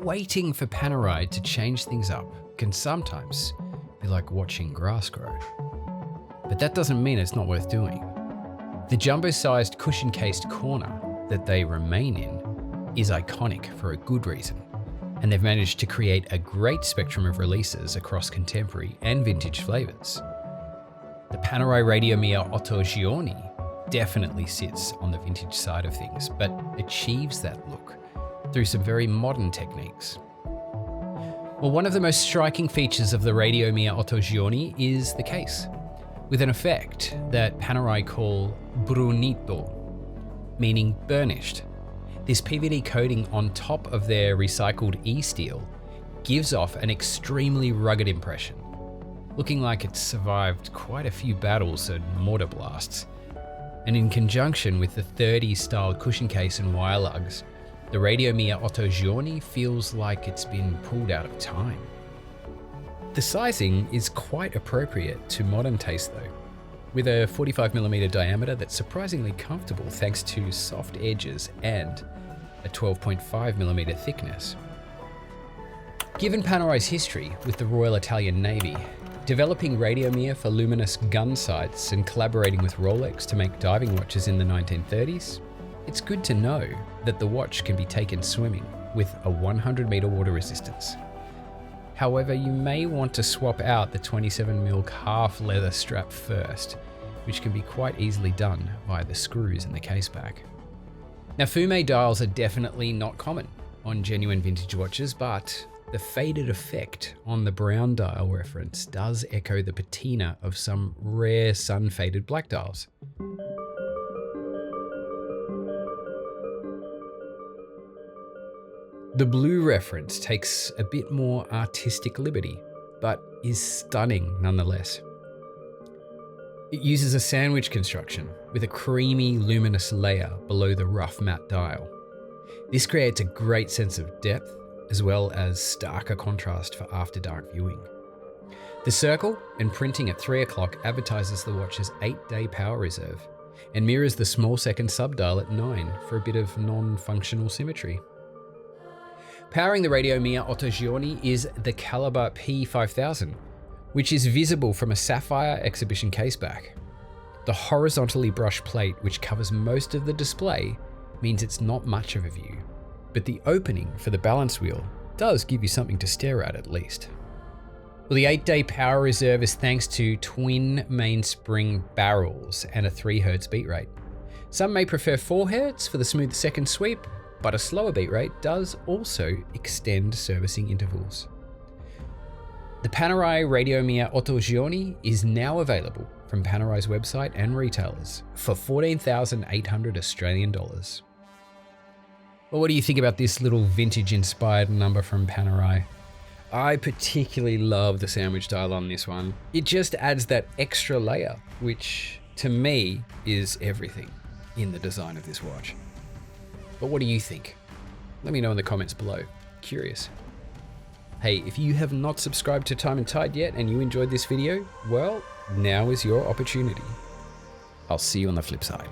waiting for Panerai to change things up can sometimes be like watching grass grow. But that doesn't mean it's not worth doing. The jumbo-sized cushion-cased corner that they remain in is iconic for a good reason, and they've managed to create a great spectrum of releases across contemporary and vintage flavors. The Panerai Radiomir Otto Giorni definitely sits on the vintage side of things, but achieves that look through some very modern techniques. Well, one of the most striking features of the Radiomir Otto Giorni is the case, with an effect that Panerai call Brunito, meaning burnished. This PVD coating on top of their recycled eSteel gives off an extremely rugged impression, looking like it's survived quite a few battles and mortar blasts. And in conjunction with the 30s style cushion case and wire lugs, the Radiomir Otto Giorni feels like it's been pulled out of time. The sizing is quite appropriate to modern taste though, with a 45mm diameter that's surprisingly comfortable thanks to soft edges and a 12.5mm thickness. Given Panerai's history with the Royal Italian Navy, developing Radiomir for luminous gun sights and collaborating with Rolex to make diving watches in the 1930s, it's good to know that the watch can be taken swimming with a 100-meter water resistance. However, you may want to swap out the 27mm calf leather strap first, which can be quite easily done via the screws in the caseback. Now, fume dials are definitely not common on genuine vintage watches, but the faded effect on the brown dial reference does echo the patina of some rare sun-faded black dials. The blue reference takes a bit more artistic liberty, but is stunning nonetheless. It uses a sandwich construction with a creamy, luminous layer below the rough matte dial. This creates a great sense of depth, as well as starker contrast for after dark viewing. The circle and printing at 3 o'clock advertises the watch's 8-day power reserve, and mirrors the small second subdial at 9 for a bit of non-functional symmetry. Powering the Radiomir Otto Giorni is the caliber P5000, which is visible from a Sapphire exhibition caseback. The horizontally brushed plate, which covers most of the display, means it's not much of a view, but the opening for the balance wheel does give you something to stare at least. Well, the 8-day power reserve is thanks to twin mainspring barrels and a 3 Hz beat rate. Some may prefer 4 Hz for the smooth second sweep, but a slower beat rate does also extend servicing intervals. The Panerai Radiomir Otto Giorni is now available from Panerai's website and retailers for 14,800 Australian dollars. Well, what do you think about this little vintage-inspired number from Panerai? I particularly love the sandwich dial on this one. It just adds that extra layer, which to me is everything in the design of this watch. But what do you think? Let me know in the comments below. Curious. Hey, if you have not subscribed to Time+Tide yet and you enjoyed this video, well, now is your opportunity. I'll see you on the flip side.